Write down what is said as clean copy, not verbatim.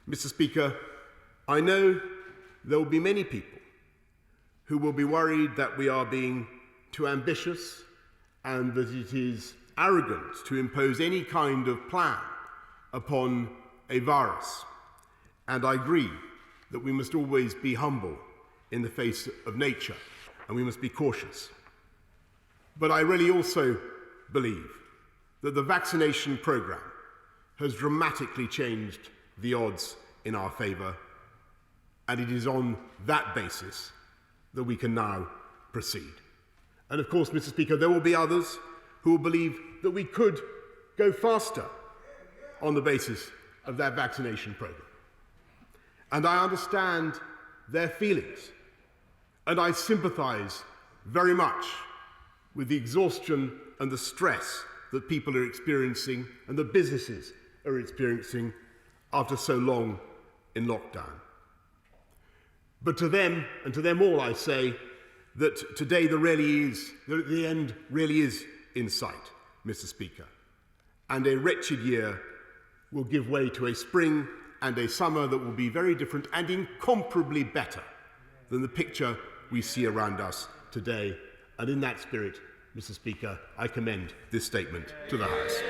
Mr. Speaker, I know there will be many people who will be worried that we are being too ambitious and that it is arrogant to impose any kind of plan upon a virus. And I agree that we must always be humble in the face of nature and we must be cautious. But I really also believe that the vaccination programme has dramatically changed the odds in our favour, and it is on that basis that we can now proceed. And of course, Mr. Speaker, there will be others who will believe that we could go faster on the basis of that vaccination programme. And I understand their feelings, and I sympathise very much with the exhaustion and the stress that people are experiencing and that businesses are experiencing after so long in lockdown. But to them, and to them all, I say that today the end really is in sight, Mr. Speaker, and a wretched year will give way to a spring and a summer that will be very different and incomparably better than the picture we see around us today. And in that spirit, Mr. Speaker, I commend this statement to the House.